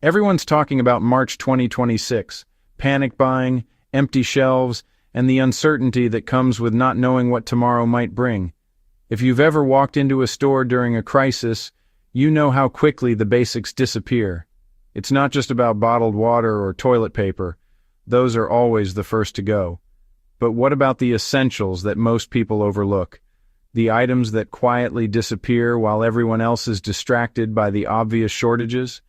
Everyone's talking about March 2026, panic buying, empty shelves, and the uncertainty that comes with not knowing what tomorrow might bring. If you've ever walked into a store during a crisis, you know how quickly the basics disappear. It's not just about bottled water or toilet paper. Those are always the first to go. But what about the essentials that most people overlook? The items that quietly disappear while everyone else is distracted by the obvious shortages?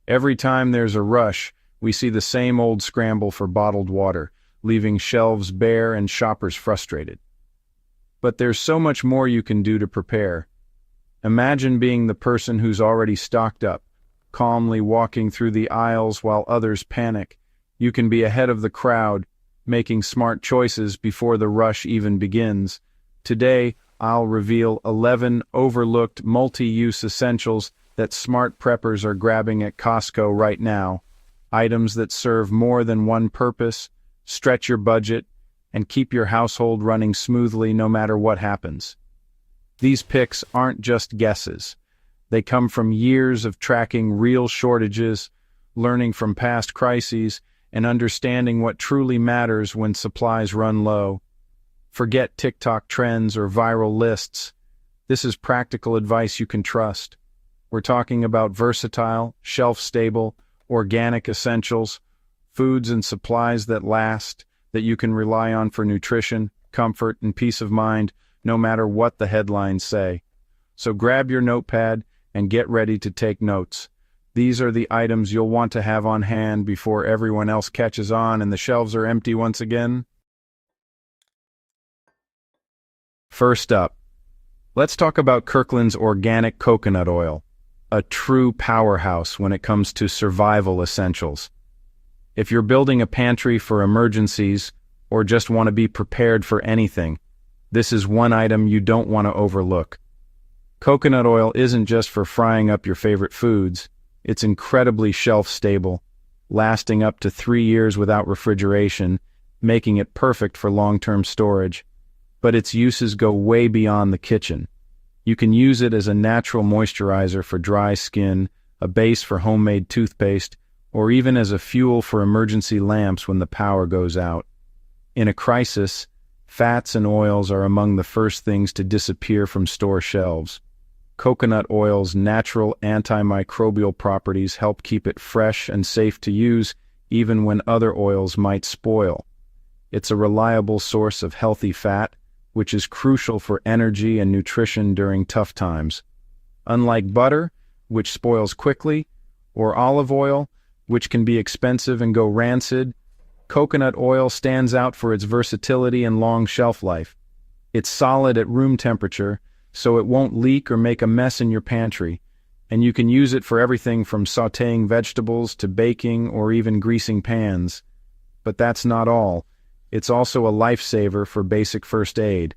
Every time there's a rush, we see the same old scramble for bottled water, leaving shelves bare and shoppers frustrated. But there's so much more you can do to prepare. Imagine being the person who's already stocked up, calmly walking through the aisles while others panic. You can be ahead of the crowd, making smart choices before the rush even begins. Today, I'll reveal 11 overlooked multi-use essentials that smart preppers are grabbing at Costco right now. Items that serve more than one purpose, stretch your budget, and keep your household running smoothly no matter what happens. These picks aren't just guesses. They come from years of tracking real shortages, learning from past crises, and understanding what truly matters when supplies run low. Forget TikTok trends or viral lists. This is practical advice you can trust. We're talking about versatile, shelf-stable, organic essentials, foods and supplies that last, that you can rely on for nutrition, comfort, and peace of mind, no matter what the headlines say. So grab your notepad and get ready to take notes. These are the items you'll want to have on hand before everyone else catches on and the shelves are empty once again. First up, let's talk about Kirkland's organic coconut oil, a true powerhouse when it comes to survival essentials. If you're building a pantry for emergencies or just want to be prepared for anything, this is one item you don't want to overlook. Coconut oil isn't just for frying up your favorite foods. It's incredibly shelf-stable, lasting up to 3 years without refrigeration, making it perfect for long-term storage. But its uses go way beyond the kitchen. You can use it as a natural moisturizer for dry skin, a base for homemade toothpaste, or even as a fuel for emergency lamps when the power goes out. In a crisis, fats and oils are among the first things to disappear from store shelves. Coconut oil's natural antimicrobial properties help keep it fresh and safe to use, even when other oils might spoil. It's a reliable source of healthy fat, which is crucial for energy and nutrition during tough times. Unlike butter, which spoils quickly, or olive oil, which can be expensive and go rancid, coconut oil stands out for its versatility and long shelf life. It's solid at room temperature, so it won't leak or make a mess in your pantry, and you can use it for everything from sautéing vegetables to baking or even greasing pans. But that's not all. It's also a lifesaver for basic first aid.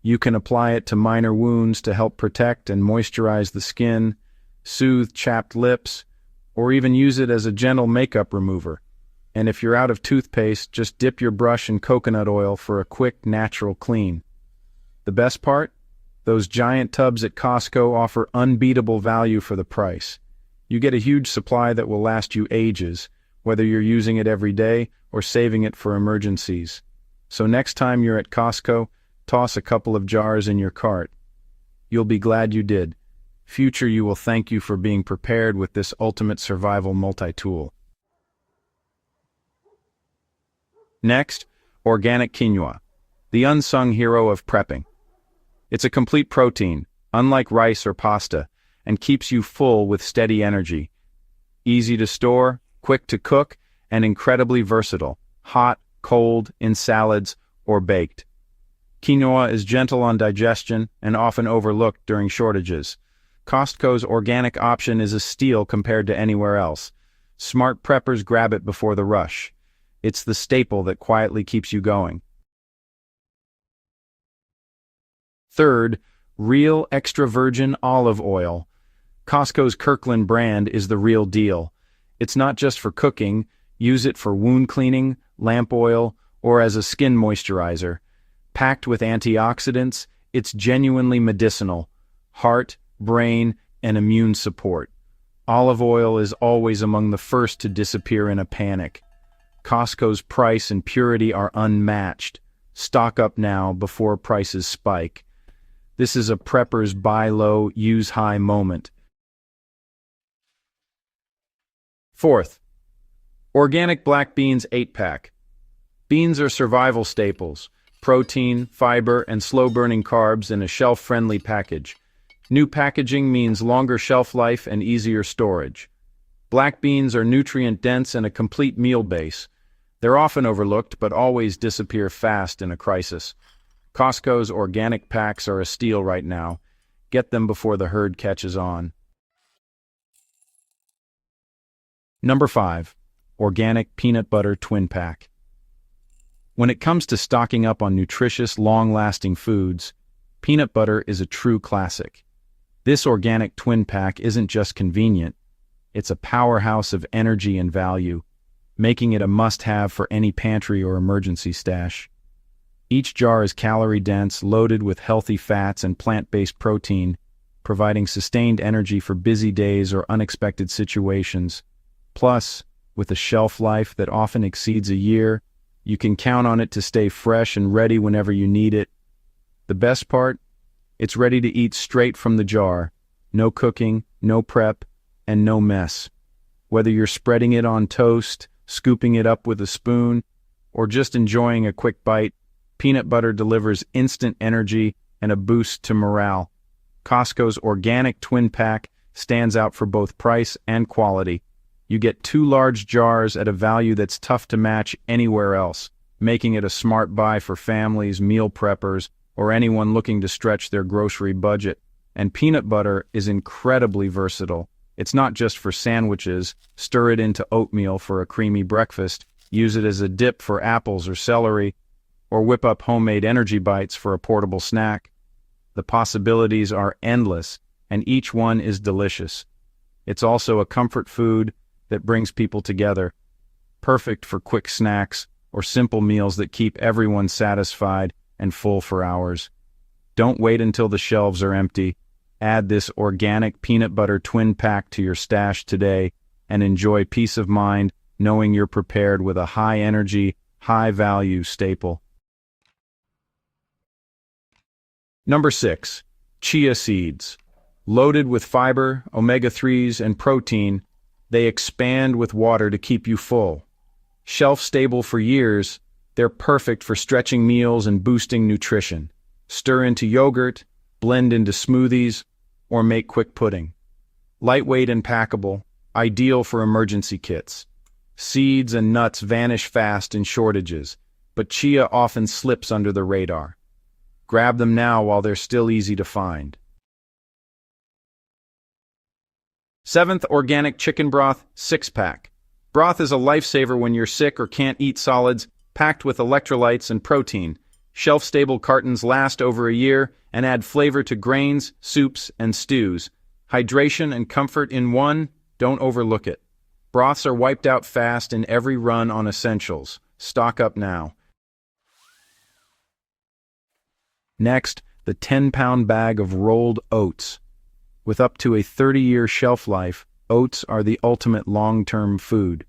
You can apply it to minor wounds to help protect and moisturize the skin, soothe chapped lips, or even use it as a gentle makeup remover. And if you're out of toothpaste, just dip your brush in coconut oil for a quick, natural clean. The best part? Those giant tubs at Costco offer unbeatable value for the price. You get a huge supply that will last you ages, whether you're using it every day or saving it for emergencies. So next time you're at Costco, toss a couple of jars in your cart. You'll be glad you did. Future you will thank you for being prepared with this ultimate survival multi-tool. Next, organic quinoa, the unsung hero of prepping. It's a complete protein, unlike rice or pasta, and keeps you full with steady energy. Easy to store, quick to cook, and incredibly versatile, hot, cold, in salads, or baked. Quinoa is gentle on digestion and often overlooked during shortages. Costco's organic option is a steal compared to anywhere else. Smart preppers grab it before the rush. It's the staple that quietly keeps you going. Third, real extra virgin olive oil. Costco's Kirkland brand is the real deal. It's not just for cooking. Use it for wound cleaning, lamp oil, or as a skin moisturizer. Packed with antioxidants, it's genuinely medicinal. Heart, brain, and immune support. Olive oil is always among the first to disappear in a panic. Costco's price and purity are unmatched. Stock up now before prices spike. This is a prepper's buy low, use high moment. Fourth, organic black beans 8-pack. Beans are survival staples, protein, fiber, and slow-burning carbs in a shelf-friendly package. New packaging means longer shelf life and easier storage. Black beans are nutrient-dense and a complete meal base. They're often overlooked, but always disappear fast in a crisis. Costco's organic packs are a steal right now. Get them before the herd catches on. Number 5. Organic Peanut Butter Twin Pack. When it comes to stocking up on nutritious, long-lasting foods, peanut butter is a true classic. This organic twin pack isn't just convenient, it's a powerhouse of energy and value, making it a must-have for any pantry or emergency stash. Each jar is calorie-dense, loaded with healthy fats and plant-based protein, providing sustained energy for busy days or unexpected situations. Plus, with a shelf life that often exceeds a year, you can count on it to stay fresh and ready whenever you need it. The best part? It's ready to eat straight from the jar. No cooking, no prep, and no mess. Whether you're spreading it on toast, scooping it up with a spoon, or just enjoying a quick bite, peanut butter delivers instant energy and a boost to morale. Costco's organic twin pack stands out for both price and quality. You get 2 large jars at a value that's tough to match anywhere else, making it a smart buy for families, meal preppers, or anyone looking to stretch their grocery budget. And peanut butter is incredibly versatile. It's not just for sandwiches. Stir it into oatmeal for a creamy breakfast, use it as a dip for apples or celery, or whip up homemade energy bites for a portable snack. The possibilities are endless, and each one is delicious. It's also a comfort food that brings people together, perfect for quick snacks or simple meals that keep everyone satisfied and full for hours. Don't wait until the shelves are empty. Add this organic peanut butter twin pack to your stash today and enjoy peace of mind knowing you're prepared with a high-energy, high-value staple. Number 6. Chia seeds. Loaded with fiber, omega-3s, and protein, they expand with water to keep you full. Shelf-stable for years, they're perfect for stretching meals and boosting nutrition. Stir into yogurt, blend into smoothies, or make quick pudding. Lightweight and packable, ideal for emergency kits. Seeds and nuts vanish fast in shortages, but chia often slips under the radar. Grab them now while they're still easy to find. 7th, organic chicken broth 6-pack. Broth is a lifesaver when you're sick or can't eat solids, packed with electrolytes and protein. Shelf-stable cartons last over a year and add flavor to grains, soups, and stews. Hydration and comfort in one, don't overlook it. Broths are wiped out fast in every run on essentials. Stock up now. Next, the 10-pound bag of rolled oats. With up to a 30-year shelf life, oats are the ultimate long-term food.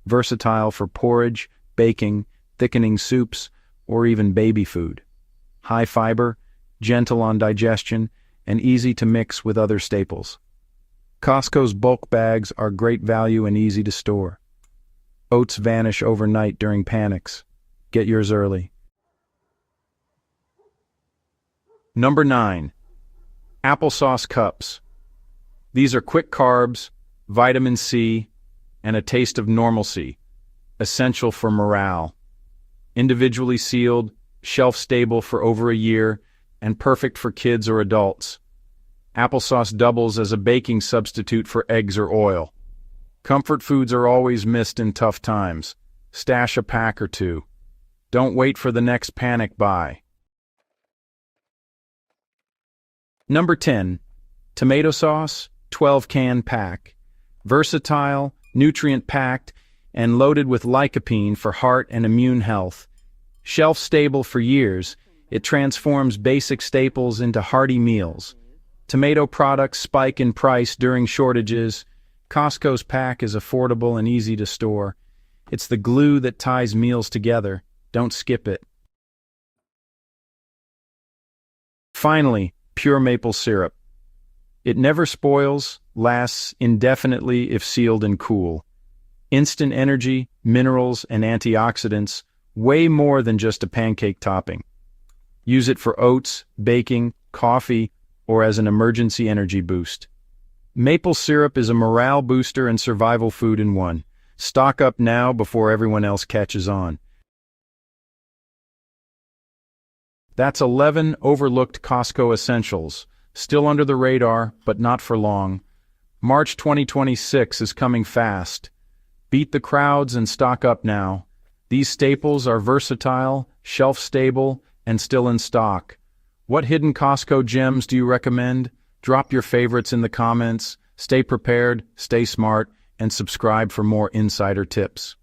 Versatile for porridge, baking, thickening soups, or even baby food. High fiber, gentle on digestion, and easy to mix with other staples. Costco's bulk bags are great value and easy to store. Oats vanish overnight during panics. Get yours early. Number 9. Applesauce cups. These are quick carbs, vitamin C, and a taste of normalcy, essential for morale. Individually sealed, shelf-stable for over a year, and perfect for kids or adults. Applesauce doubles as a baking substitute for eggs or oil. Comfort foods are always missed in tough times. Stash a pack or two. Don't wait for the next panic buy. Number 10. Tomato sauce, 12-can pack. Versatile, nutrient-packed, and loaded with lycopene for heart and immune health. Shelf-stable for years, it transforms basic staples into hearty meals. Tomato products spike in price during shortages, Costco's pack is affordable and easy to store. It's the glue that ties meals together. Don't skip it. Finally, pure maple syrup. It never spoils, lasts indefinitely if sealed and cool. Instant energy, minerals, and antioxidants, way more than just a pancake topping. Use it for oats, baking, coffee, or as an emergency energy boost. Maple syrup is a morale booster and survival food in one. Stock up now before everyone else catches on. That's 11 overlooked Costco essentials, still under the radar, but not for long. March 2026 is coming fast. Beat the crowds and stock up now. These staples are versatile, shelf-stable, and still in stock. What hidden Costco gems do you recommend? Drop your favorites in the comments. Stay prepared, stay smart, and subscribe for more insider tips.